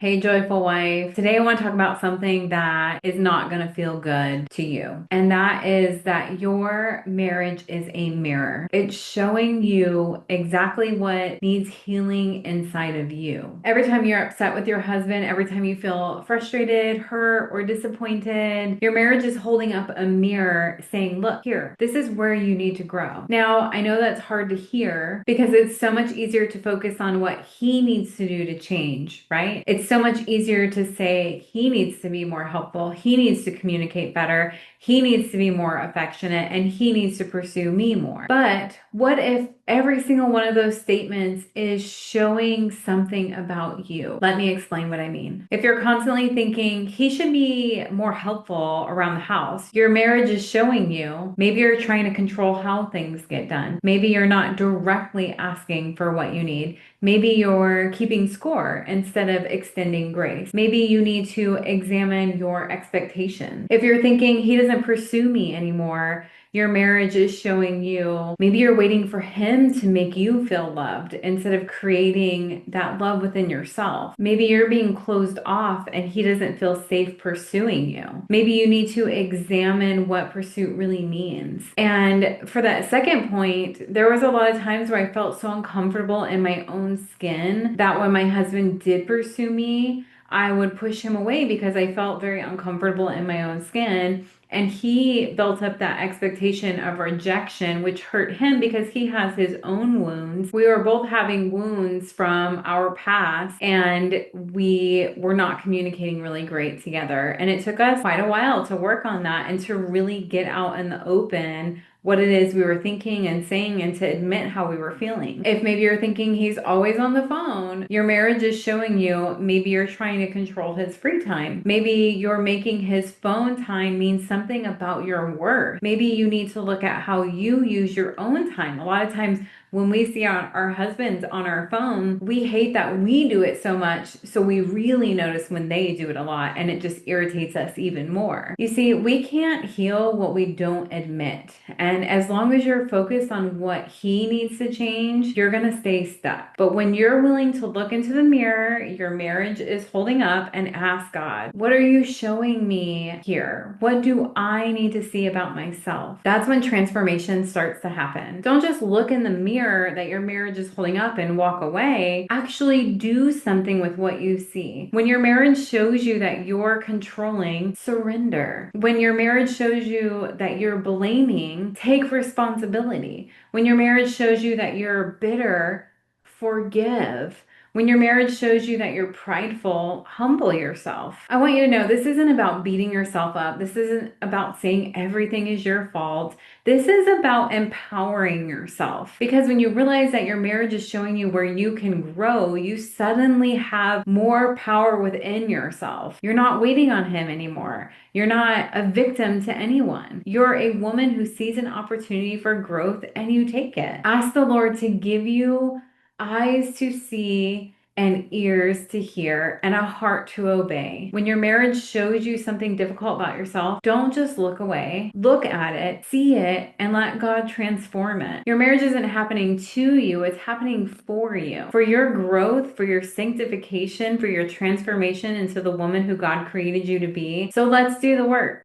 Hey, joyful wife. Today I want to talk about something that is not going to feel good to you. And that is that your marriage is a mirror. It's showing you exactly what needs healing inside of you. Every time you're upset with your husband, every time you feel frustrated, hurt, or disappointed, your marriage is holding up a mirror saying, look here, this is where you need to grow. Now, I know that's hard to hear because it's so much easier to focus on what he needs to do to change, right? It's so much easier to say he needs to be more helpful, he needs to communicate better, he needs to be more affectionate, and he needs to pursue me more. But what if every single one of those statements is showing something about you? Let me explain what I mean. If you're constantly thinking he should be more helpful around the house, your marriage is showing you maybe you're trying to control how things get done. Maybe you're not directly asking for what you need. Maybe you're keeping score instead of extending grace. Maybe you need to examine your expectations. If you're thinking he doesn't pursue me anymore, your marriage is showing you maybe you're waiting for him to make you feel loved instead of creating that love within yourself. Maybe you're being closed off and he doesn't feel safe pursuing you. Maybe you need to examine what pursuit really means. And for that second point, there was a lot of times where I felt so uncomfortable in my own skin that when my husband did pursue me, I would push him away because I felt very uncomfortable in my own skin. And he built up that expectation of rejection, which hurt him because he has his own wounds. We were both having wounds from our past, and we were not communicating really great together. And it took us quite a while to work on that and to really get out in the open what it is we were thinking and saying and to admit how we were feeling. If maybe you're thinking he's always on the phone, your marriage is showing you maybe you're trying to control his free time. Maybe you're making his phone time mean something about your worth. Maybe you need to look at how you use your own time. A lot of times when we see our husbands on our phone, we hate that we do it so much, so we really notice when they do it a lot, and it just irritates us even more. You see, we can't heal what we don't admit. And as long as you're focused on what he needs to change, you're going to stay stuck. But when you're willing to look into the mirror, your marriage is holding up, and ask God, what are you showing me here? What do I need to see about myself? That's when transformation starts to happen. Don't just look in the mirror that your marriage is holding up and walk away. Actually do something with what you see. When your marriage shows you that you're controlling, surrender. When your marriage shows you that you're blaming, take responsibility. When your marriage shows you that you're bitter, forgive. When your marriage shows you that you're prideful, humble yourself. I want you to know this isn't about beating yourself up. This isn't about saying everything is your fault. This is about empowering yourself. Because when you realize that your marriage is showing you where you can grow, you suddenly have more power within yourself. You're not waiting on him anymore. You're not a victim to anyone. You're a woman who sees an opportunity for growth and you take it. Ask the Lord to give you eyes to see and ears to hear and a heart to obey. When your marriage shows you something difficult about yourself, don't just look away. Look at it, see it, and let God transform it. Your marriage isn't happening to you, it's happening for you. For your growth, for your sanctification, for your transformation into the woman who God created you to be. So let's do the work.